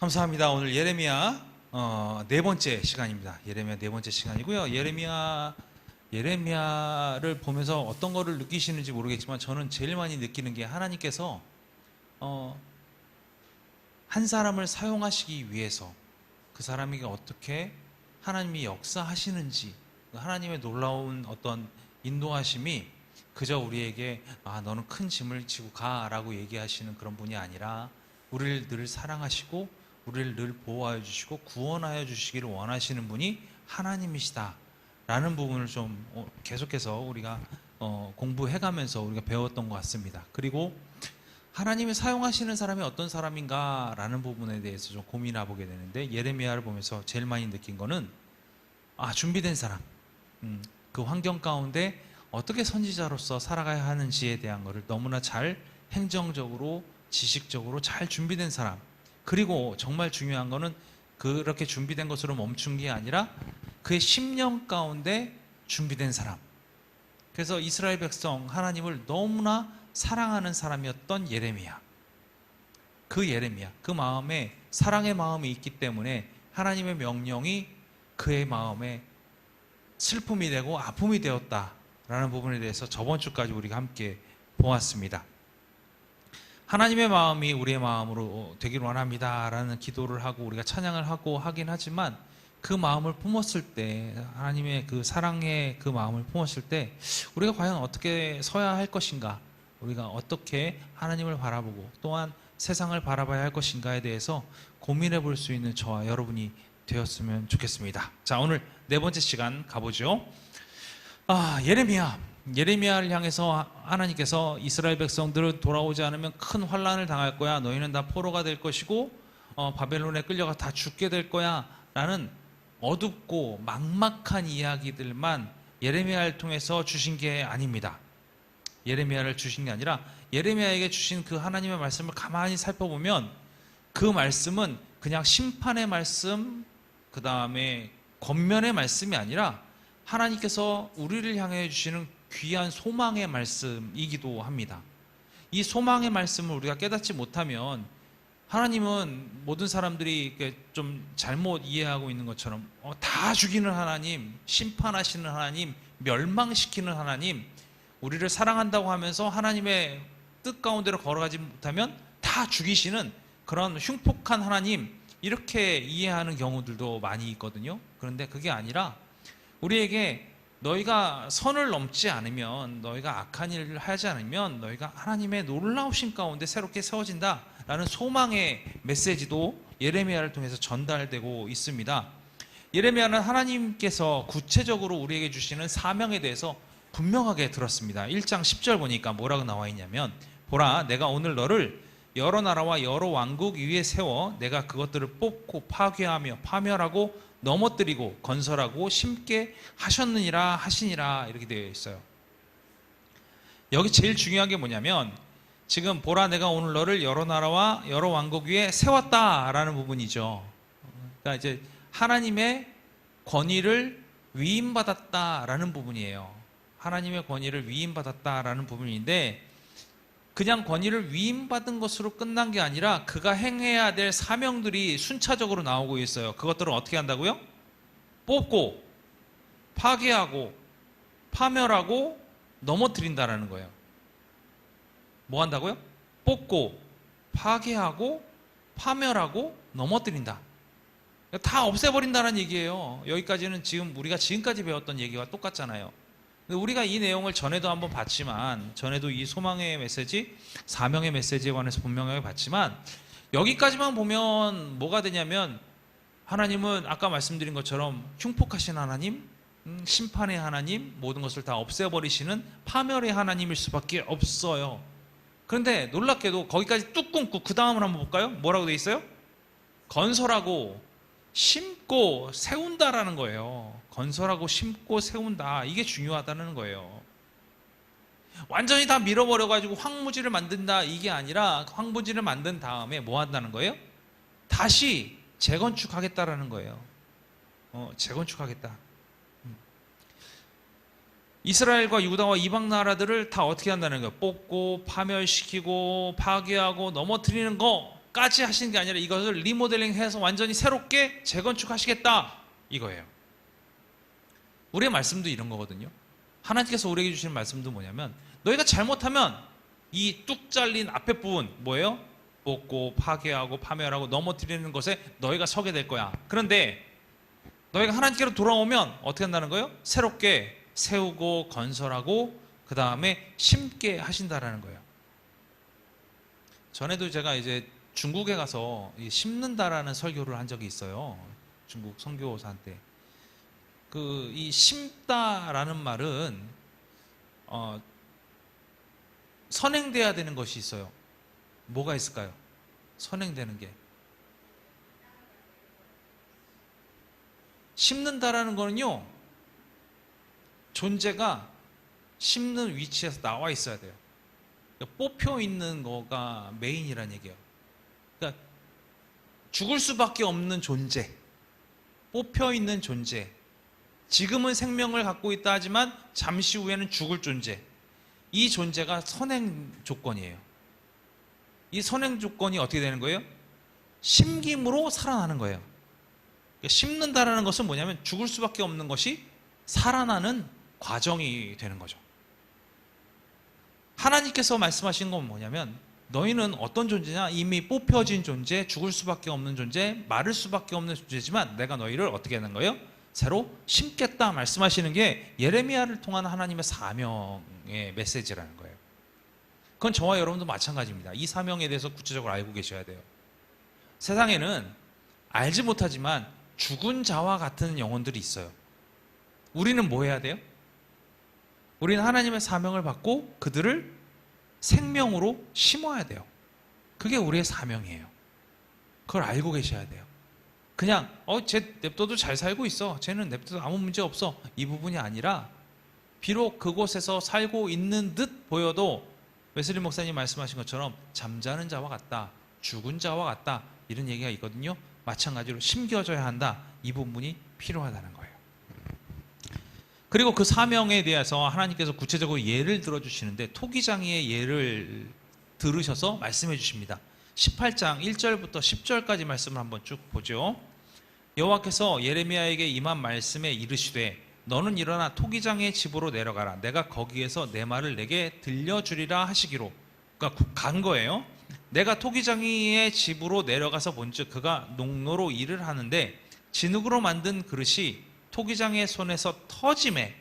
감사합니다. 오늘 예레미야 네 번째 시간입니다. 예레미야 네 번째 시간이고요. 예레미야를 보면서 어떤 거를 느끼시는지 모르겠지만 저는 제일 많이 느끼는 게 하나님께서 한 사람을 사용하시기 위해서 그 사람에게 어떻게 하나님이 역사하시는지, 하나님의 놀라운 어떤 인도하심이 그저 우리에게 너는 큰 짐을 지고 가라고 얘기하시는 그런 분이 아니라 우리를 늘 사랑하시고 우리를 늘 보호하여 주시고 구원하여 주시기를 원하시는 분이 하나님이시다 라는 부분을 좀 계속해서 우리가 공부해가면서 우리가 배웠던 것 같습니다. 그리고 하나님이 사용하시는 사람이 어떤 사람인가 라는 부분에 대해서 좀 고민해 보게 되는데, 예레미야를 보면서 제일 많이 느낀 거는 준비된 사람, 그 환경 가운데 어떻게 선지자로서 살아가야 하는지에 대한 것을 너무나 잘 행정적으로 지식적으로 잘 준비된 사람, 그리고 정말 중요한 거는 그렇게 준비된 것으로 멈춘 게 아니라 그의 심령 가운데 준비된 사람. 그래서 이스라엘 백성 하나님을 너무나 사랑하는 사람이었던 예레미야, 그 마음에 사랑의 마음이 있기 때문에 하나님의 명령이 그의 마음에 슬픔이 되고 아픔이 되었다라는 부분에 대해서 저번 주까지 우리가 함께 보았습니다. 하나님의 마음이 우리의 마음으로 되기를 원합니다 라는 기도를 하고 우리가 찬양을 하고 하긴 하지만, 그 마음을 품었을 때, 하나님의 그 사랑의 그 마음을 품었을 때 우리가 과연 어떻게 서야 할 것인가, 우리가 어떻게 하나님을 바라보고 또한 세상을 바라봐야 할 것인가에 대해서 고민해 볼 수 있는 저와 여러분이 되었으면 좋겠습니다. 자, 오늘 네 번째 시간 가보죠. 예레미야를 향해서 하나님께서 이스라엘 백성들을 돌아오지 않으면 큰 환난을 당할 거야, 너희는 다 포로가 될 것이고 바벨론에 끌려가 다 죽게 될 거야 라는 어둡고 막막한 이야기들만 예레미야를 통해서 주신 게 아닙니다. 예레미야를 주신 게 아니라 예레미야에게 주신 그 하나님의 말씀을 가만히 살펴보면 그 말씀은 그냥 심판의 말씀, 그 다음에 권면의 말씀이 아니라 하나님께서 우리를 향해 주시는 귀한 소망의 말씀이기도 합니다. 이 소망의 말씀을 우리가 깨닫지 못하면 하나님은 모든 사람들이 좀 잘못 이해하고 있는 것처럼 다 죽이는 하나님, 심판하시는 하나님, 멸망시키는 하나님, 우리를 사랑한다고 하면서 하나님의 뜻 가운데로 걸어가지 못하면 다 죽이시는 그런 흉폭한 하나님, 이렇게 이해하는 경우들도 많이 있거든요. 그런데 그게 아니라 우리에게 너희가 선을 넘지 않으면, 너희가 악한 일을 하지 않으면 너희가 하나님의 놀라우신 가운데 새롭게 세워진다 라는 소망의 메시지도 예레미야를 통해서 전달되고 있습니다. 예레미야는 하나님께서 구체적으로 우리에게 주시는 사명에 대해서 분명하게 들었습니다. 1장 10절 보니까 뭐라고 나와 있냐면, 보라, 내가 오늘 너를 여러 나라와 여러 왕국 위에 세워 내가 그것들을 뽑고 파괴하며 파멸하고 넘어뜨리고 건설하고 심게 하셨느니라 하시니라, 이렇게 되어 있어요. 여기 제일 중요한 게 뭐냐면, 지금 보라, 내가 오늘 너를 여러 나라와 여러 왕국 위에 세웠다라는 부분이죠. 그러니까 이제 하나님의 권위를 위임받았다라는 부분이에요. 하나님의 권위를 위임받았다라는 부분인데, 그냥 권위를 위임받은 것으로 끝난 게 아니라 그가 행해야 될 사명들이 순차적으로 나오고 있어요. 그것들을 어떻게 한다고요? 뽑고 파괴하고 파멸하고 넘어뜨린다라는 거예요. 뭐 한다고요? 뽑고 파괴하고 파멸하고 넘어뜨린다. 다 없애버린다는 얘기예요. 여기까지는 지금 우리가 지금까지 배웠던 얘기와 똑같잖아요. 우리가 이 내용을 전에도 한번 봤지만, 전에도 이 소망의 메시지, 사명의 메시지에 관해서 분명하게 봤지만, 여기까지만 보면 뭐가 되냐면, 하나님은 아까 말씀드린 것처럼 흉폭하신 하나님, 심판의 하나님, 모든 것을 다 없애버리시는 파멸의 하나님일 수밖에 없어요. 그런데 놀랍게도 거기까지 뚝 끊고 그 다음을 한번 볼까요? 뭐라고 돼 있어요? 건설하고 심고 세운다라는 거예요. 건설하고 심고 세운다, 이게 중요하다는 거예요. 완전히 다 밀어버려가지고 황무지를 만든다, 이게 아니라 황무지를 만든 다음에 뭐 한다는 거예요? 다시 재건축하겠다라는 거예요. 재건축하겠다. 이스라엘과 유다와 이방 나라들을 다 어떻게 한다는 거예요? 뽑고 파멸시키고 파괴하고 넘어뜨리는 거, 것까지 하시는 게 아니라 이것을 리모델링해서 완전히 새롭게 재건축하시겠다 이거예요. 우리의 말씀도 이런 거거든요. 하나님께서 우리에게 주시는 말씀도 뭐냐면 너희가 잘못하면 이 뚝 잘린 앞에 부분 뭐예요? 뽑고 파괴하고 파멸하고 넘어뜨리는 것에 너희가 서게 될 거야. 그런데 너희가 하나님께로 돌아오면 어떻게 한다는 거예요? 새롭게 세우고 건설하고 그 다음에 심게 하신다라는 거예요. 전에도 제가 이제 중국에 가서 심는다라는 설교를 한 적이 있어요. 중국 선교사한테. 이 심다라는 말은 선행돼야 되는 것이 있어요. 뭐가 있을까요? 선행되는 게. 심는다라는 거는요, 존재가 심는 위치에서 나와 있어야 돼요. 그러니까 뽑혀 있는 거가 메인이라는 얘기예요. 그러니까 죽을 수밖에 없는 존재, 뽑혀 있는 존재, 지금은 생명을 갖고 있다 하지만 잠시 후에는 죽을 존재, 이 존재가 선행 조건이에요. 이 선행 조건이 어떻게 되는 거예요? 심김으로 살아나는 거예요. 그러니까 심는다라는 것은 뭐냐면 죽을 수밖에 없는 것이 살아나는 과정이 되는 거죠. 하나님께서 말씀하신 건 뭐냐면 너희는 어떤 존재냐? 이미 뽑혀진 존재, 죽을 수밖에 없는 존재, 마를 수밖에 없는 존재지만 내가 너희를 어떻게 하는 거예요? 새로 심겠다 말씀하시는 게 예레미야를 통한 하나님의 사명의 메시지라는 거예요. 그건 저와 여러분도 마찬가지입니다. 이 사명에 대해서 구체적으로 알고 계셔야 돼요. 세상에는 알지 못하지만 죽은 자와 같은 영혼들이 있어요. 우리는 뭐 해야 돼요? 우리는 하나님의 사명을 받고 그들을 생명으로 심어야 돼요. 그게 우리의 사명이에요. 그걸 알고 계셔야 돼요. 그냥 쟤 냅둬도 잘 살고 있어, 쟤는 냅둬도 아무 문제 없어, 이 부분이 아니라 비록 그곳에서 살고 있는 듯 보여도 웨슬리 목사님 말씀하신 것처럼 잠자는 자와 같다, 죽은 자와 같다, 이런 얘기가 있거든요. 마찬가지로 심겨져야 한다, 이 부분이 필요하다는 거예요. 그리고 그 사명에 대해서 하나님께서 구체적으로 예를 들어주시는데 토기장이의 예를 들으셔서 말씀해 주십니다. 18장 1절부터 10절까지 말씀을 한번 쭉 보죠. 여호와께서 예레미야에게 임한 말씀에 이르시되 너는 일어나 토기장의 집으로 내려가라. 내가 거기에서 내 말을 내게 들려주리라 하시기로. 그러니까 간 거예요. 내가 토기장이의 집으로 내려가서 본즉 그가 농로로 일을 하는데 진흙으로 만든 그릇이 토기장의 손에서 터짐에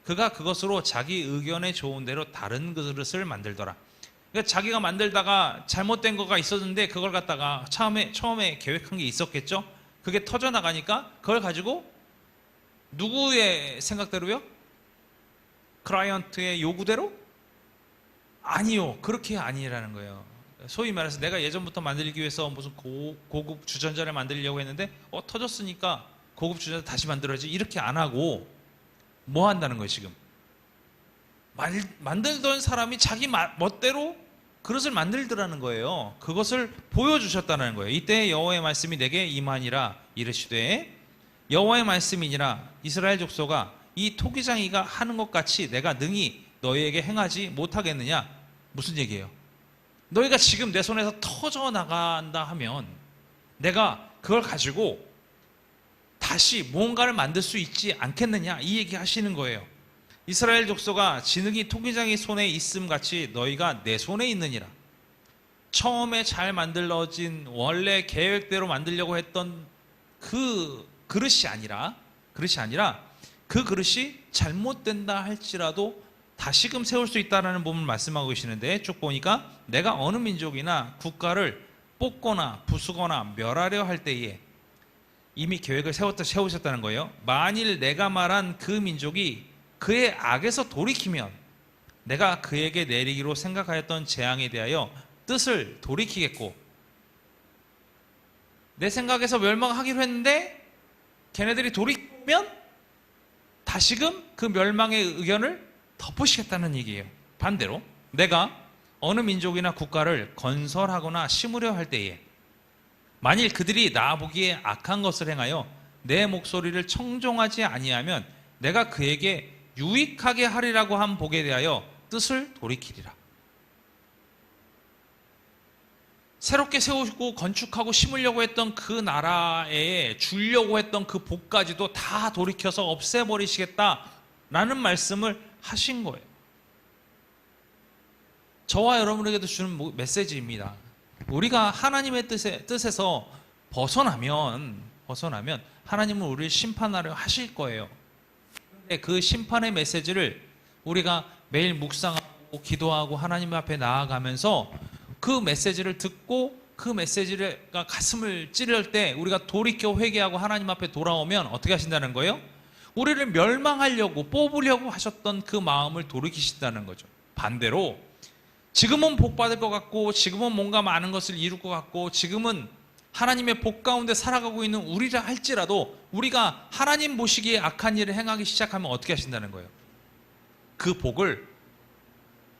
그가 그것으로 자기 의견에 좋은 대로 다른 그릇을 만들더라. 그러니까 자기가 만들다가 잘못된 거가 있었는데 그걸 갖다가 처음에 계획한 게 있었겠죠. 그게 터져나가니까 그걸 가지고 누구의 생각대로요? 클라이언트의 요구대로? 아니요, 그렇게 아니라는 거예요. 소위 말해서 내가 예전부터 만들기 위해서 무슨 고급 주전자를 만들려고 했는데 터졌으니까 고급 주전자 다시 만들어야지, 이렇게 안 하고 뭐 한다는 거예요? 지금 만들던 사람이 자기 멋대로 그릇을 만들더라는 거예요. 그것을 보여주셨다는 거예요. 이때 여호와의 말씀이 내게 임하니라 이르시되 여호와의 말씀이니라 이스라엘 족속아 이 토기장이가 하는 것 같이 내가 능히 너희에게 행하지 못하겠느냐. 무슨 얘기예요? 너희가 지금 내 손에서 터져나간다 하면 내가 그걸 가지고 다시 무언가를 만들 수 있지 않겠느냐, 이 얘기 하시는 거예요. 이스라엘 족속아 진흙이 토기장이 손에 있음 같이 너희가 내 손에 있느니라. 처음에 잘 만들어진 원래 계획대로 만들려고 했던 그 그릇이 아니라 그 그릇이 잘못된다 할지라도 다시금 세울 수 있다는 부분을 말씀하고 계시는데 쭉 보니까 내가 어느 민족이나 국가를 뽑거나 부수거나 멸하려 할 때에 이미 계획을 세우셨다는 거예요. 만일 내가 말한 그 민족이 그의 악에서 돌이키면 내가 그에게 내리기로 생각하였던 재앙에 대하여 뜻을 돌이키겠고, 내 생각에서 멸망하기로 했는데 걔네들이 돌이키면 다시금 그 멸망의 의견을 덮으시겠다는 얘기예요. 반대로 내가 어느 민족이나 국가를 건설하거나 심으려 할 때에 만일 그들이 나 보기에 악한 것을 행하여 내 목소리를 청종하지 아니하면 내가 그에게 유익하게 하리라고 한 복에 대하여 뜻을 돌이키리라. 새롭게 세우고 건축하고 심으려고 했던 그 나라에 주려고 했던 그 복까지도 다 돌이켜서 없애버리시겠다라는 말씀을 하신 거예요. 저와 여러분에게도 주는 메시지입니다. 우리가 하나님의 뜻에서 벗어나면 하나님은 우리를 심판하려 하실 거예요. 근데 그 심판의 메시지를 우리가 매일 묵상하고 기도하고 하나님 앞에 나아가면서 그 메시지를 듣고 그 메시지가 가슴을 찌를 때 우리가 돌이켜 회개하고 하나님 앞에 돌아오면 어떻게 하신다는 거예요? 우리를 멸망하려고 뽑으려고 하셨던 그 마음을 돌이키신다는 거죠. 반대로 지금은 복 받을 것 같고 지금은 뭔가 많은 것을 이룰 것 같고 지금은 하나님의 복 가운데 살아가고 있는 우리라 할지라도 우리가 하나님 보시기에 악한 일을 행하기 시작하면 어떻게 하신다는 거예요? 그 복을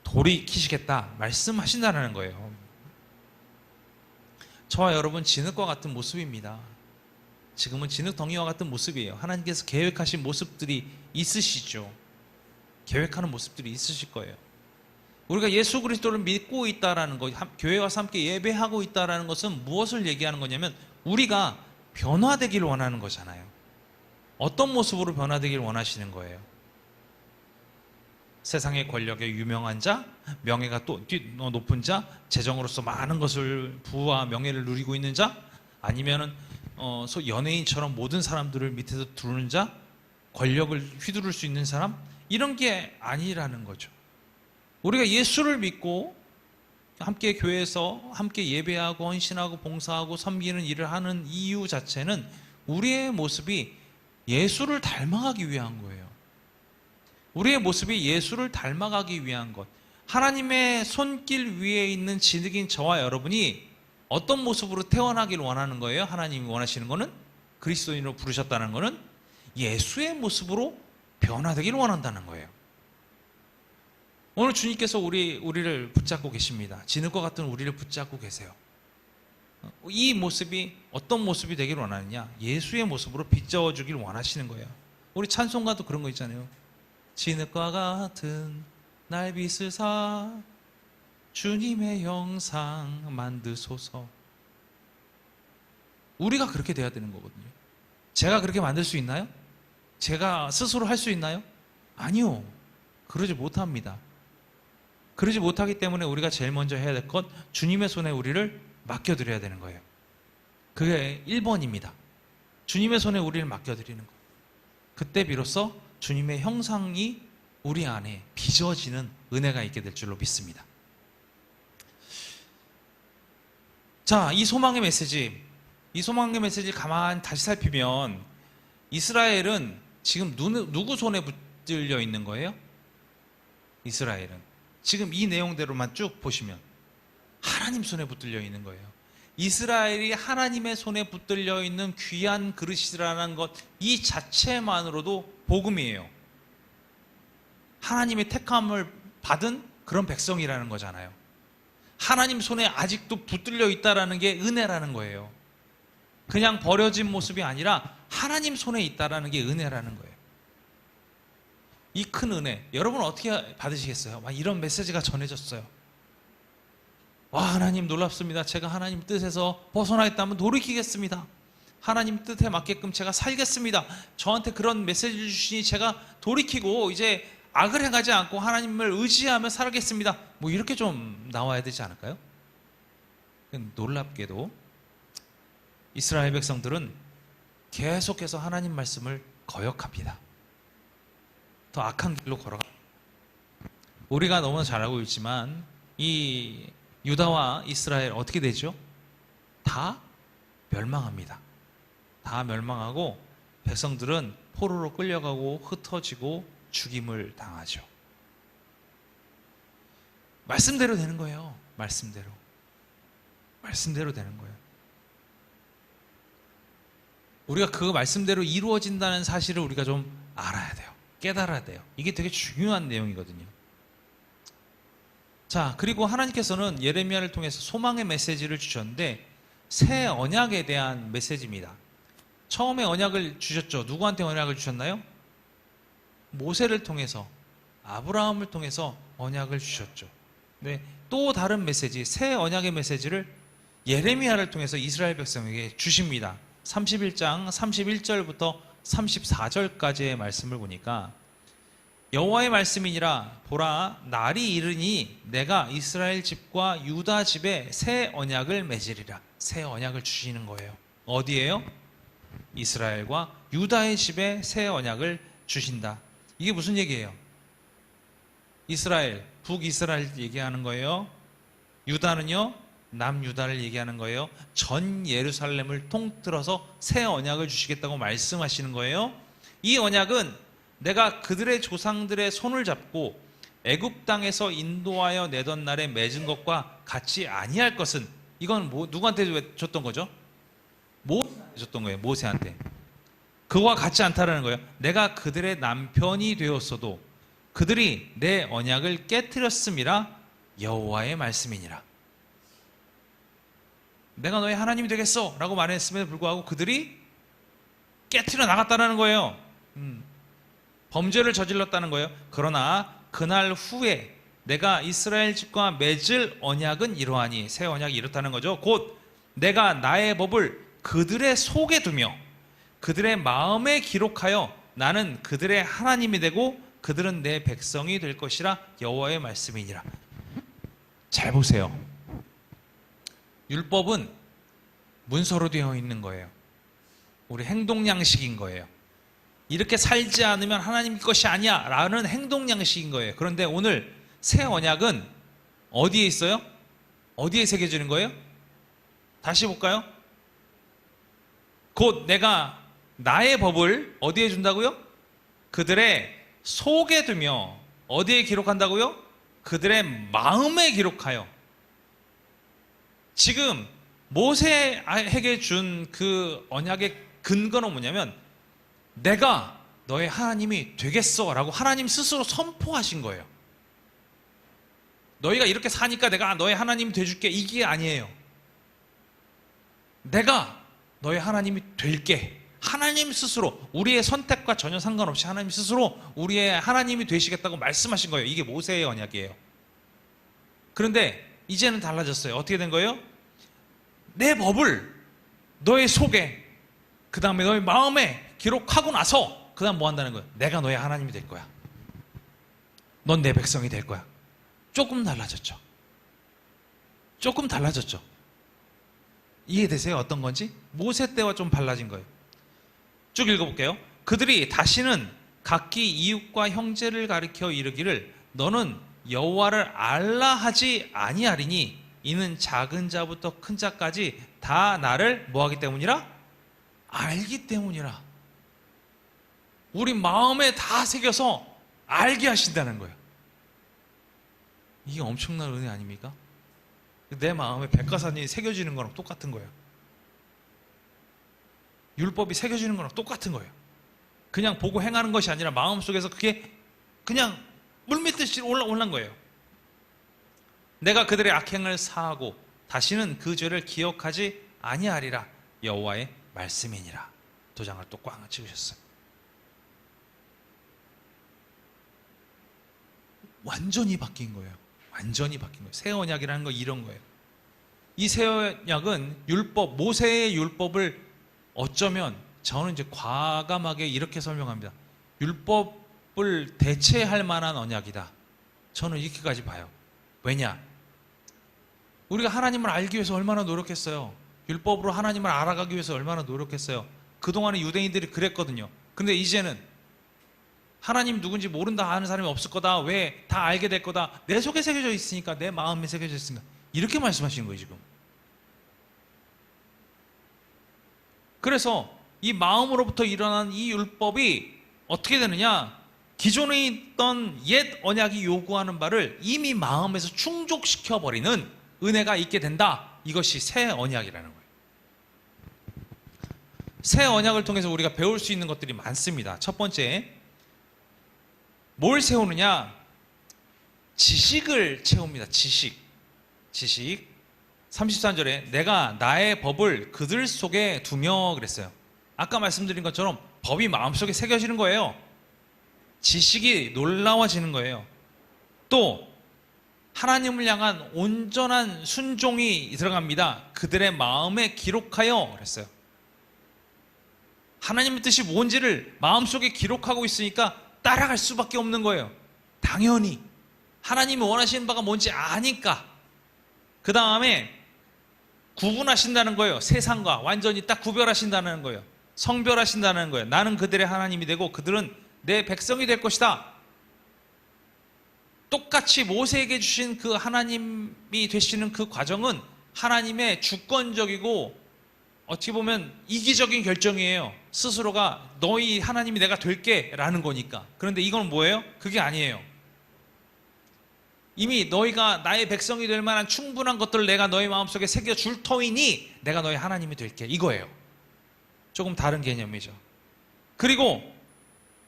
돌이키시겠다 말씀하신다는 거예요. 저와 여러분 진흙과 같은 모습입니다. 지금은 진흙덩이와 같은 모습이에요. 하나님께서 계획하신 모습들이 있으시죠. 계획하는 모습들이 있으실 거예요. 우리가 예수 그리스도를 믿고 있다라는 것, 교회 와서 함께 예배하고 있다라는 것은 무엇을 얘기하는 거냐면 우리가 변화되기를 원하는 거잖아요. 어떤 모습으로 변화되기를 원하시는 거예요? 세상의 권력에 유명한 자, 명예가 또 높은 자, 재정으로서 많은 것을 부와 명예를 누리고 있는 자, 아니면은 연예인처럼 모든 사람들을 밑에서 두르는 자, 권력을 휘두를 수 있는 사람, 이런 게 아니라는 거죠. 우리가 예수를 믿고 함께 교회에서 함께 예배하고 헌신하고 봉사하고 섬기는 일을 하는 이유 자체는 우리의 모습이 예수를 닮아가기 위한 거예요. 우리의 모습이 예수를 닮아가기 위한 것. 하나님의 손길 위에 있는 진흙인 저와 여러분이 어떤 모습으로 태어나기를 원하는 거예요? 하나님이 원하시는 거는 그리스도인으로 부르셨다는 거는 예수의 모습으로 변화되기를 원한다는 거예요. 오늘 주님께서 우리를 붙잡고 계십니다. 진흙과 같은 우리를 붙잡고 계세요. 이 모습이 어떤 모습이 되기를 원하느냐? 예수의 모습으로 빚어주기를 주길 원하시는 거예요. 우리 찬송가도 그런 거 있잖아요. 진흙과 같은 날 빚으사 주님의 형상 만드소서. 우리가 그렇게 돼야 되는 거거든요. 제가 그렇게 만들 수 있나요? 제가 스스로 할 수 있나요? 아니요. 그러지 못합니다. 그러지 못하기 때문에 우리가 제일 먼저 해야 될 것, 주님의 손에 우리를 맡겨드려야 되는 거예요. 그게 1번입니다. 주님의 손에 우리를 맡겨드리는 것. 그때 비로소 주님의 형상이 우리 안에 빚어지는 은혜가 있게 될 줄로 믿습니다. 자, 이 소망의 메시지를 가만히 다시 살피면 이스라엘은 지금 누구 손에 붙들려 있는 거예요? 이스라엘은 지금 이 내용대로만 쭉 보시면 하나님 손에 붙들려 있는 거예요. 이스라엘이 하나님의 손에 붙들려 있는 귀한 그릇이라는 것, 이 자체만으로도 복음이에요. 하나님의 택함을 받은 그런 백성이라는 거잖아요. 하나님 손에 아직도 붙들려 있다라는 게 은혜라는 거예요. 그냥 버려진 모습이 아니라 하나님 손에 있다라는 게 은혜라는 거예요. 이 큰 은혜, 여러분 어떻게 받으시겠어요? 막 이런 메시지가 전해졌어요. 와, 하나님 놀랍습니다. 제가 하나님 뜻에서 벗어나 있다면 돌이키겠습니다. 하나님 뜻에 맞게끔 제가 살겠습니다. 저한테 그런 메시지를 주시니 제가 돌이키고 이제 악을 행하지 않고 하나님을 의지하며 살겠습니다. 뭐 이렇게 좀 나와야 되지 않을까요? 놀랍게도 이스라엘 백성들은 계속해서 하나님 말씀을 거역합니다. 더 악한 길로 걸어가. 우리가 너무나 잘 알고 있지만 이 유다와 이스라엘 어떻게 되죠? 다 멸망합니다. 다 멸망하고 백성들은 포로로 끌려가고 흩어지고 죽임을 당하죠. 말씀대로 되는 거예요. 말씀대로 되는 거예요. 우리가 그 말씀대로 이루어진다는 사실을 우리가 좀 알아야 돼요. 깨달아야 돼요. 이게 되게 중요한 내용이거든요. 자, 그리고 하나님께서는 예레미야를 통해서 소망의 메시지를 주셨는데 새 언약에 대한 메시지입니다. 처음에 언약을 주셨죠. 누구한테 언약을 주셨나요? 모세를 통해서, 아브라함을 통해서 언약을 주셨죠. 네, 또 다른 메시지, 새 언약의 메시지를 예레미야를 통해서 이스라엘 백성에게 주십니다. 31장 31절부터 34절까지의 말씀을 보니까 여호와의 말씀이니라 보라 날이 이르니 내가 이스라엘 집과 유다 집에 새 언약을 맺으리라. 새 언약을 주시는 거예요. 어디에요? 이스라엘과 유다의 집에 새 언약을 주신다. 이게 무슨 얘기예요? 이스라엘, 북이스라엘 얘기하는 거예요. 유다는요, 남유다를 얘기하는 거예요. 전 예루살렘을 통틀어서 새 언약을 주시겠다고 말씀하시는 거예요. 이 언약은 내가 그들의 조상들의 손을 잡고 애굽 땅에서 인도하여 내던 날에 맺은 것과 같이 아니할 것은, 이건 누구한테 줬던 거죠? 모세한테 줬던 거예요. 모세한테. 그와 같지 않다라는 거예요. 내가 그들의 남편이 되었어도 그들이 내 언약을 깨뜨렸음이라 여호와의 말씀이니라. 내가 너의 하나님이 되겠어 라고 말했음에도 불구하고 그들이 깨트려 나갔다는 거예요. 범죄를 저질렀다는 거예요. 그러나 그날 후에 내가 이스라엘 집과 맺을 언약은 이러하니, 새 언약이 이렇다는 거죠. 곧 내가 나의 법을 그들의 속에 두며 그들의 마음에 기록하여 나는 그들의 하나님이 되고 그들은 내 백성이 될 것이라 여호와의 말씀이니라. 잘 보세요. 율법은 문서로 되어 있는 거예요. 우리 행동 양식인 거예요. 이렇게 살지 않으면 하나님 것이 아니야 라는 행동 양식인 거예요. 그런데 오늘 새 언약은 어디에 있어요? 어디에 새겨지는 거예요? 다시 볼까요? 곧 내가 나의 법을 어디에 준다고요? 그들의 속에 두며 어디에 기록한다고요? 그들의 마음에 기록하여. 지금 모세에게 준 그 언약의 근거는 뭐냐면 내가 너의 하나님이 되겠어 라고 하나님 스스로 선포하신 거예요. 너희가 이렇게 사니까 내가 너의 하나님이 돼줄게, 이게 아니에요. 내가 너의 하나님이 될게. 하나님 스스로, 우리의 선택과 전혀 상관없이 하나님 스스로 우리의 하나님이 되시겠다고 말씀하신 거예요. 이게 모세의 언약이에요. 그런데 이제는 달라졌어요. 어떻게 된 거예요? 내 법을 너의 속에, 그 다음에 너의 마음에 기록하고 나서 그 다음 뭐 한다는 거예요? 내가 너의 하나님이 될 거야. 넌 내 백성이 될 거야. 조금 달라졌죠. 조금 달라졌죠. 이해되세요? 어떤 건지? 모세 때와 좀 달라진 거예요. 쭉 읽어볼게요. 그들이 다시는 각기 이웃과 형제를 가리켜 이르기를 너는 여호와를 알라 하지 아니하리니 이는 작은 자부터 큰 자까지 다 나를 뭐하기 때문이라? 알기 때문이라. 우리 마음에 다 새겨서 알게 하신다는 거예요. 이게 엄청난 은혜 아닙니까? 내 마음에 백과사전이 새겨지는 거랑 똑같은 거예요. 율법이 새겨지는 거랑 똑같은 거예요. 그냥 보고 행하는 것이 아니라 마음속에서 그게 그냥 물밀듯이 올라온 거예요. 내가 그들의 악행을 사하고 다시는 그 죄를 기억하지 아니하리라 여호와의 말씀이니라. 도장을 또 꽝 찍으셨어요. 완전히 바뀐 거예요. 완전히 바뀐 거예요. 새 언약이라는 거 이런 거예요. 이 새 언약은 율법, 모세의 율법을 어쩌면 저는 이제 과감하게 이렇게 설명합니다. 율법을 대체할 만한 언약이다. 저는 이렇게까지 봐요. 왜냐? 우리가 하나님을 알기 위해서 얼마나 노력했어요. 율법으로 하나님을 알아가기 위해서 얼마나 노력했어요. 그동안에 유대인들이 그랬거든요. 근데 이제는 하나님 누군지 모른다 하는 사람이 없을 거다. 왜? 다 알게 될 거다. 내 속에 새겨져 있으니까, 내 마음에 새겨져 있으니까. 이렇게 말씀하시는 거예요, 지금. 그래서 이 마음으로부터 일어난 이 율법이 어떻게 되느냐? 기존에 있던 옛 언약이 요구하는 바를 이미 마음에서 충족시켜버리는 은혜가 있게 된다. 이것이 새 언약이라는 거예요. 새 언약을 통해서 우리가 배울 수 있는 것들이 많습니다. 첫 번째, 뭘 세우느냐? 지식을 채웁니다. 지식. 33절에 내가 나의 법을 그들 속에 두며 그랬어요. 아까 말씀드린 것처럼 법이 마음속에 새겨지는 거예요. 지식이 놀라워지는 거예요. 또 하나님을 향한 온전한 순종이 들어갑니다. 그들의 마음에 기록하여 그랬어요. 하나님의 뜻이 뭔지를 마음속에 기록하고 있으니까 따라갈 수밖에 없는 거예요. 당연히 하나님이 원하시는 바가 뭔지 아니까. 그 다음에 구분하신다는 거예요. 세상과 완전히 딱 구별하신다는 거예요. 성별하신다는 거예요. 나는 그들의 하나님이 되고 그들은 내 백성이 될 것이다. 똑같이 모세에게 주신 그 하나님이 되시는 그 과정은 하나님의 주권적이고 어떻게 보면 이기적인 결정이에요. 스스로가 너희 하나님이 내가 될게 라는 거니까. 그런데 이건 뭐예요? 그게 아니에요. 이미 너희가 나의 백성이 될 만한 충분한 것들을 내가 너희 마음속에 새겨줄 터이니 내가 너희 하나님이 될게, 이거예요. 조금 다른 개념이죠. 그리고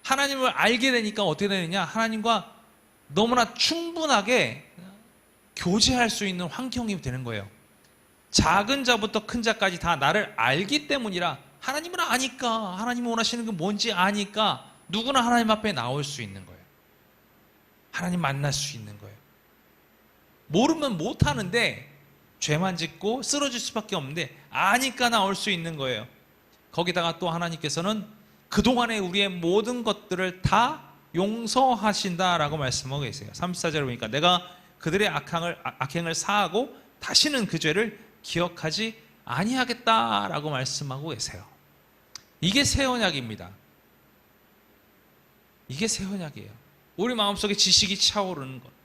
하나님을 알게 되니까 어떻게 되느냐, 하나님과 너무나 충분하게 교제할 수 있는 환경이 되는 거예요. 작은 자부터 큰 자까지 다 나를 알기 때문이라, 하나님을 아니까, 하나님이 원하시는 게 뭔지 아니까 누구나 하나님 앞에 나올 수 있는 거예요. 하나님 만날 수 있는 거예요. 모르면 못하는데 죄만 짓고 쓰러질 수밖에 없는데 아니까 나올 수 있는 거예요. 거기다가 또 하나님께서는 그동안의 우리의 모든 것들을 다 용서하신다라고 말씀하고 계세요. 34절에 보니까 내가 그들의 악행을 사하고 다시는 그 죄를 기억하지 아니하겠다라고 말씀하고 계세요. 이게 새 언약입니다. 이게 새 언약이에요. 우리 마음속에 지식이 차오르는 것,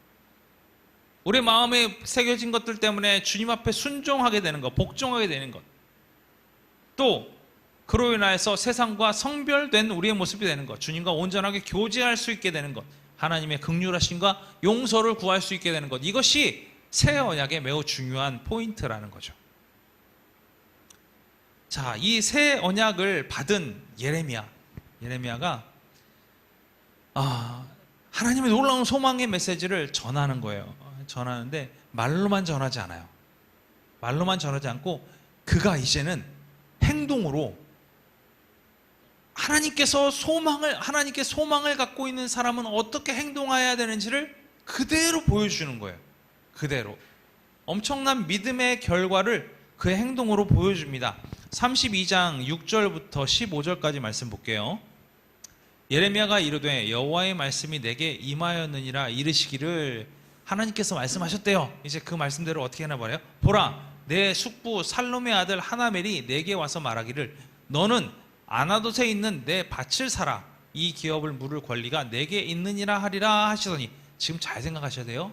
우리 마음에 새겨진 것들 때문에 주님 앞에 순종하게 되는 것, 복종하게 되는 것, 또 그로 인하여서 세상과 성별된 우리의 모습이 되는 것, 주님과 온전하게 교제할 수 있게 되는 것, 하나님의 긍휼하심과 용서를 구할 수 있게 되는 것, 이것이 새 언약의 매우 중요한 포인트라는 거죠. 자, 이 새 언약을 받은 예레미야가 하나님의 놀라운 소망의 메시지를 전하는 거예요. 전하는데 말로만 전하지 않아요. 말로만 전하지 않고 그가 이제는 행동으로 하나님께 소망을 갖고 있는 사람은 어떻게 행동해야 되는지를 그대로 보여주는 거예요. 그대로. 엄청난 믿음의 결과를 그의 행동으로 보여줍니다. 32장 6절부터 15절까지 말씀 볼게요. 예레미야가 이르되 여호와의 말씀이 내게 임하였느니라 이르시기를, 하나님께서 말씀하셨대요. 이제 그 말씀대로 어떻게 하나 말해요? 보라, 내 숙부 살롬의 아들 하나멜이 내게 와서 말하기를 너는 아나돗에 있는 내 밭을 사라. 이 기업을 물을 권리가 내게 있느니라 하리라 하시더니, 지금 잘 생각하셔야 돼요.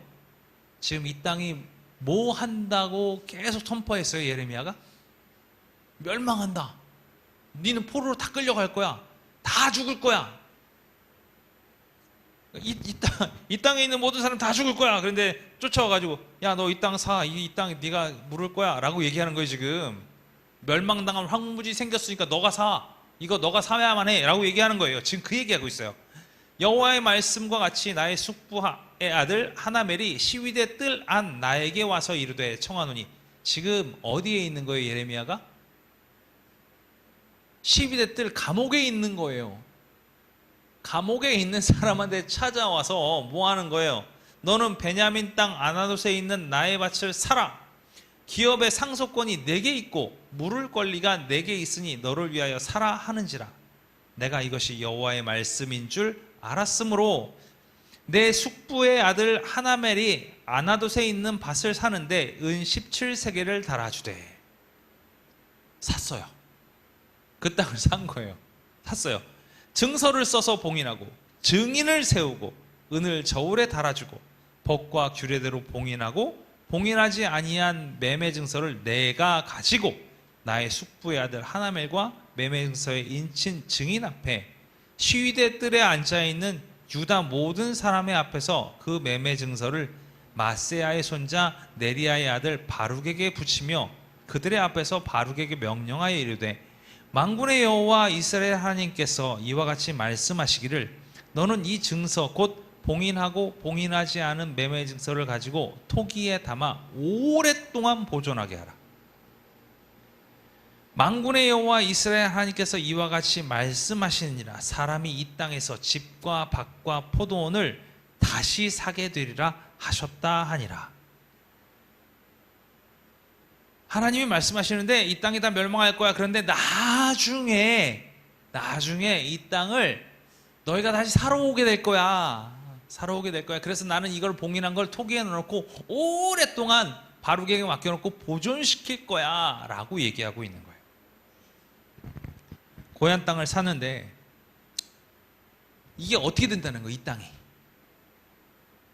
지금 이 땅이 뭐 한다고 계속 선포했어요, 예레미야가? 멸망한다. 니는 포로로 다 끌려갈 거야. 다 죽을 거야. 이 땅에 있는 모든 사람 다 죽을 거야. 그런데 쫓아와가지고 야, 너 이 땅 사. 이 땅 네가 물을 거야 라고 얘기하는 거예요. 지금 멸망당한 황무지 생겼으니까 너가 사. 이거 너가 사야만 해 라고 얘기하는 거예요. 지금 그 얘기하고 있어요. 여호와의 말씀과 같이 나의 숙부의 아들 하나멜이 시위대 뜰 안 나에게 와서 이르되 청하노니. 지금 어디에 있는 거예요, 예레미야가? 시위대 뜰 감옥에 있는 거예요. 감옥에 있는 사람한테 찾아와서 뭐 하는 거예요? 너는 베냐민 땅 아나돗에 있는 나의 밭을 사라. 기업의 상속권이 내게 있고 물을 권리가 내게 있으니 너를 위하여 사라 하는지라. 내가 이것이 여호와의 말씀인 줄 알았으므로 내 숙부의 아들 하나멜이 아나돗에 있는 밭을 사는데 은 17세겔을 달아주되. 샀어요. 그 땅을 산 거예요. 샀어요. 증서를 써서 봉인하고 증인을 세우고 은을 저울에 달아주고 법과 규례대로 봉인하고 봉인하지 아니한 매매 증서를 내가 가지고 나의 숙부의 아들 하나멜과 매매 증서의 인친 증인 앞에 시위대 뜰에 앉아있는 유다 모든 사람의 앞에서 그 매매 증서를 마세야의 손자 네리야의 아들 바룩에게 붙이며 그들의 앞에서 바룩에게 명령하여 이르되, 만군의 여호와 이스라엘 하나님께서 이와 같이 말씀하시기를 너는 이 증서 곧 봉인하고 봉인하지 않은 매매 증서를 가지고 토기에 담아 오랫동안 보존하게 하라. 만군의 여호와 이스라엘 하나님께서 이와 같이 말씀하시니라. 사람이 이 땅에서 집과 밭과 포도원을 다시 사게 되리라 하셨다 하니라. 하나님이 말씀하시는데 이 땅이 다 멸망할 거야. 그런데 나중에 이 땅을 너희가 다시 살아오게 될 거야. 살아오게 될 거야. 그래서 나는 이걸 봉인한 걸 토기에 넣어놓고 오랫동안 바룩에게 맡겨놓고 보존시킬 거야 라고 얘기하고 있는 거예요. 고향 땅을 사는데 이게 어떻게 된다는 거예요? 이 땅이.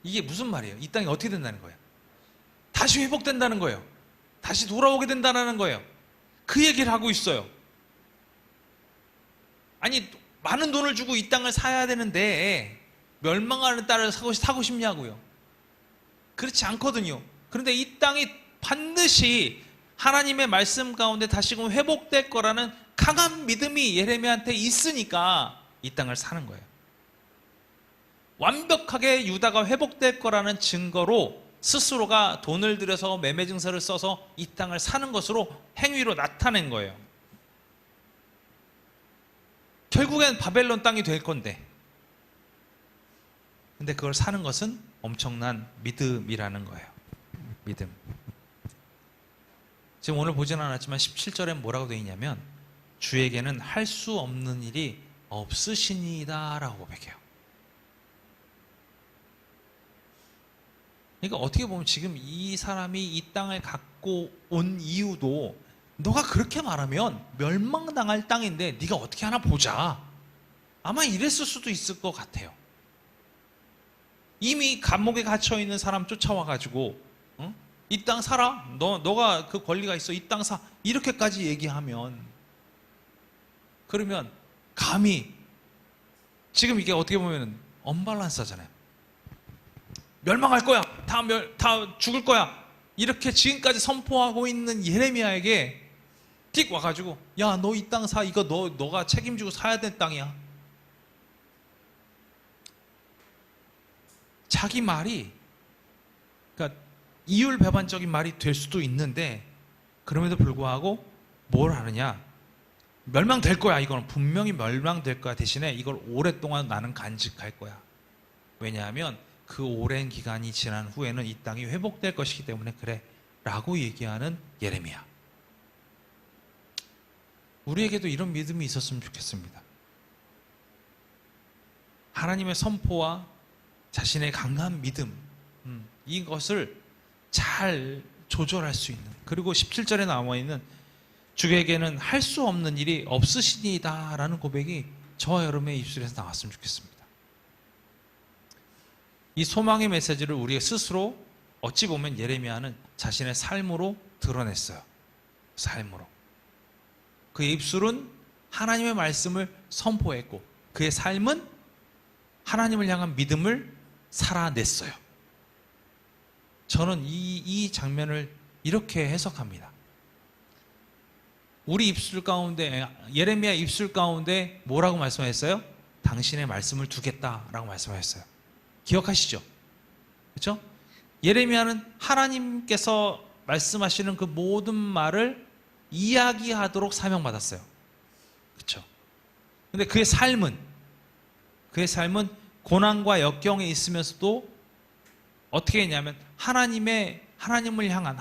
이게 무슨 말이에요? 이 땅이 어떻게 된다는 거예요? 다시 회복된다는 거예요. 다시 돌아오게 된다는 거예요. 그 얘기를 하고 있어요. 아니, 많은 돈을 주고 이 땅을 사야 되는데 멸망하는 땅을 사고 싶냐고요. 그렇지 않거든요. 그런데 이 땅이 반드시 하나님의 말씀 가운데 다시금 회복될 거라는 강한 믿음이 예레미야한테 있으니까 이 땅을 사는 거예요. 완벽하게 유다가 회복될 거라는 증거로 스스로가 돈을 들여서 매매 증서를 써서 이 땅을 사는 것으로 행위로 나타낸 거예요. 결국엔 바벨론 땅이 될 건데, 근데 그걸 사는 것은 엄청난 믿음이라는 거예요. 믿음. 지금 오늘 보진 않았지만 17절에 뭐라고 되어 있냐면 주에게는 할 수 없는 일이 없으시니이다 라고 고백해요. 그러니까 어떻게 보면 지금 이 사람이 이 땅을 갖고 온 이유도 너가 그렇게 말하면 멸망당할 땅인데 네가 어떻게 하나 보자. 아마 이랬을 수도 있을 것 같아요. 이미 감옥에 갇혀있는 사람 쫓아와가지고 이 땅 사라. 너가 그 권리가 있어. 이 땅 사. 이렇게까지 얘기하면 그러면 감히 지금 이게 어떻게 보면 언밸런스하잖아요. 멸망할 거야. 다 죽을 거야. 이렇게 지금까지 선포하고 있는 예레미야에게 틱 와가지고 야, 너 이 땅 사. 이거 너가 책임지고 사야 될 땅이야. 자기 말이 그러니까 이율배반적인 말이 될 수도 있는데 그럼에도 불구하고 뭘 하느냐? 멸망될 거야. 이거는 분명히 멸망될 거야. 대신에 이걸 오랫동안 나는 간직할 거야. 왜냐하면 그 오랜 기간이 지난 후에는 이 땅이 회복될 것이기 때문에 그래 라고 얘기하는 예레미야. 우리에게도 이런 믿음이 있었으면 좋겠습니다. 하나님의 선포와 자신의 강한 믿음, 이것을 잘 조절할 수 있는, 그리고 17절에 나와 있는 주에게는 할 수 없는 일이 없으시니이다 라는 고백이 저와 여러분의 입술에서 나왔으면 좋겠습니다. 이 소망의 메시지를 우리 스스로 어찌 보면 예레미야는 자신의 삶으로 드러냈어요. 삶으로. 그의 입술은 하나님의 말씀을 선포했고 그의 삶은 하나님을 향한 믿음을 살아냈어요. 저는 이 장면을 이렇게 해석합니다. 우리 입술 가운데, 예레미야 입술 가운데 뭐라고 말씀하셨어요? 당신의 말씀을 두겠다라고 말씀하셨어요. 기억하시죠? 그렇죠? 예레미야는 하나님께서 말씀하시는 그 모든 말을 이야기하도록 사명받았어요. 그렇죠? 근데 그의 삶은 고난과 역경에 있으면서도 어떻게 했냐면 하나님을 향한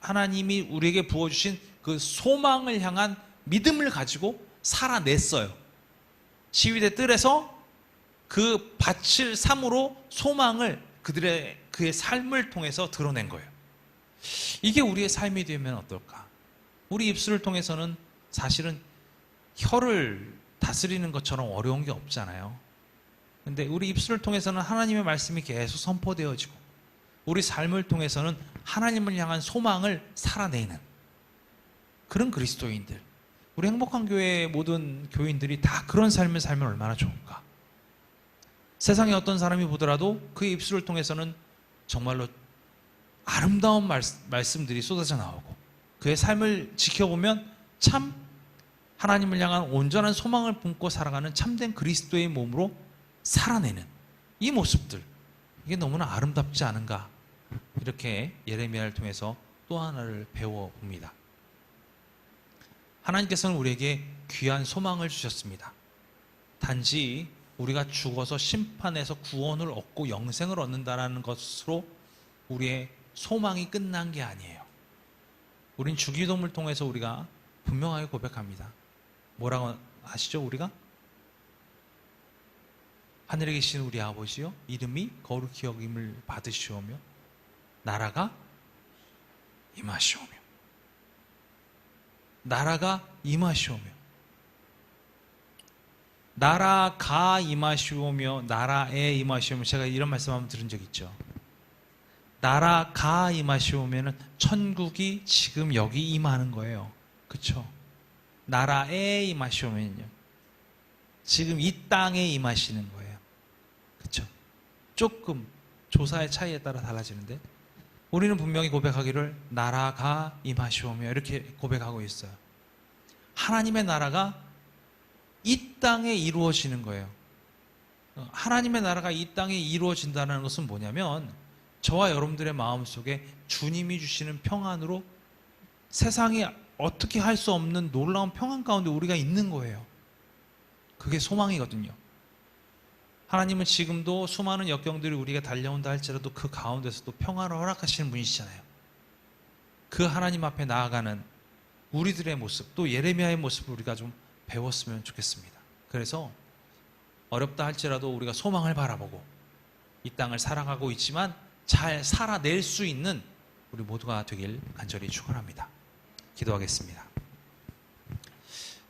하나님이 우리에게 부어주신 그 소망을 향한 믿음을 가지고 살아냈어요. 시위대 뜰에서 그 바칠 삶으로 소망을 그의 삶을 통해서 드러낸 거예요. 이게 우리의 삶이 되면 어떨까? 우리 입술을 통해서는 사실은 혀를 다스리는 것처럼 어려운 게 없잖아요. 근데 우리 입술을 통해서는 하나님의 말씀이 계속 선포되어지고 우리 삶을 통해서는 하나님을 향한 소망을 살아내는 그런 그리스도인들, 우리 행복한 교회의 모든 교인들이 다 그런 삶을 살면 얼마나 좋을까? 세상에 어떤 사람이 보더라도 그의 입술을 통해서는 정말로 아름다운 말씀들이 쏟아져 나오고 그의 삶을 지켜보면 참 하나님을 향한 온전한 소망을 품고 살아가는 참된 그리스도의 몸으로 살아내는 이 모습들, 이게 너무나 아름답지 않은가? 이렇게 예레미야를 통해서 또 하나를 배워봅니다. 하나님께서는 우리에게 귀한 소망을 주셨습니다. 단지 우리가 죽어서 심판에서 구원을 얻고 영생을 얻는다는 것으로 우리의 소망이 끝난 게 아니에요. 우린 주기도문을 통해서 우리가 분명하게 고백합니다. 뭐라고 아시죠? 우리가 하늘에 계신 우리 아버지요, 이름이 거룩히 여김을 받으시오며 나라가 임하시오며, 나라가 임하시오며, 나라가 임하시오며 나라에 임하시오며. 제가 이런 말씀 한번 들은 적 있죠. 나라가 임하시오면은 천국이 지금 여기 임하는 거예요. 그렇죠? 나라에 임하시오면요, 지금 이 땅에 임하시는 거예요. 그렇죠? 조금 조사의 차이에 따라 달라지는데, 우리는 분명히 고백하기를 나라가 임하시오며 이렇게 고백하고 있어요. 하나님의 나라가 이 땅에 이루어지는 거예요. 하나님의 나라가 이 땅에 이루어진다는 것은 뭐냐면, 저와 여러분들의 마음속에 주님이 주시는 평안으로 세상이 어떻게 할 수 없는 놀라운 평안 가운데 우리가 있는 거예요. 그게 소망이거든요. 하나님은 지금도 수많은 역경들이 우리가 달려온다 할지라도 그 가운데서도 평안을 허락하시는 분이시잖아요. 그 하나님 앞에 나아가는 우리들의 모습, 또 예레미야의 모습을 우리가 좀 배웠으면 좋겠습니다. 그래서 어렵다 할지라도 우리가 소망을 바라보고 이 땅을 살아가고 있지만 잘 살아낼 수 있는 우리 모두가 되길 간절히 축원합니다. 기도하겠습니다.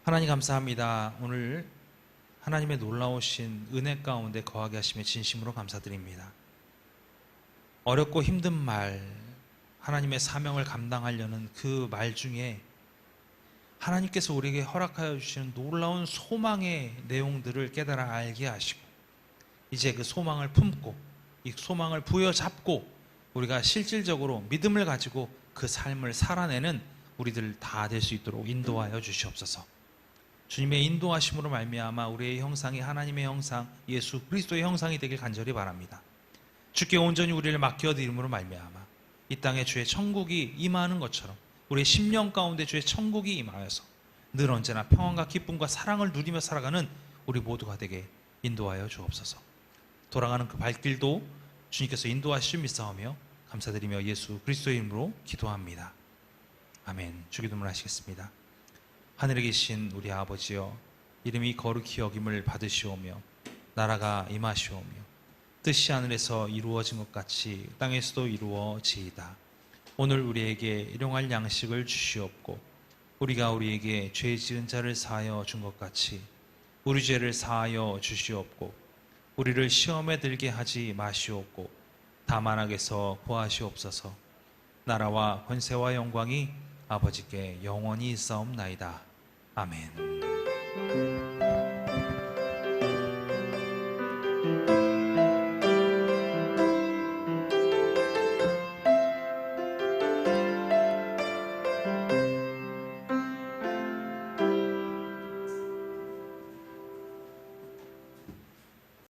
하나님 감사합니다. 오늘 하나님의 놀라우신 은혜 가운데 거하게 하심에 진심으로 감사드립니다. 어렵고 힘든 말, 하나님의 사명을 감당하려는 그 말 중에 하나님께서 우리에게 허락하여 주시는 놀라운 소망의 내용들을 깨달아 알게 하시고, 이제 그 소망을 품고 이 소망을 부여잡고 우리가 실질적으로 믿음을 가지고 그 삶을 살아내는 우리들 다 될 수 있도록 인도하여 주시옵소서. 주님의 인도하심으로 말미암아 우리의 형상이 하나님의 형상, 예수 그리스도의 형상이 되길 간절히 바랍니다. 주께 온전히 우리를 맡겨드림으로 말미암아 이 땅에 주의 천국이 임하는 것처럼 우리의 심령 가운데 주의 천국이 임하여서 늘 언제나 평안과 기쁨과 사랑을 누리며 살아가는 우리 모두가 되게 인도하여 주옵소서. 돌아가는 그 발길도 주님께서 인도하시며 믿사오며 감사드리며 예수 그리스도의 이름으로 기도합니다. 아멘. 주기도문 하시겠습니다. 하늘에 계신 우리 아버지여, 이름이 거룩히 여김을 받으시오며 나라가 임하시오며 뜻이 하늘에서 이루어진 것 같이 땅에서도 이루어지이다. 오늘 우리에게 일용할 양식을 주시옵고 우리가 우리에게 죄 지은 자를 사하여 준 것 같이 우리 죄를 사하여 주시옵고 우리를 시험에 들게 하지 마시옵고 다만 악에서 구하시옵소서. 나라와 권세와 영광이 아버지께 영원히 있사옵나이다. 아멘.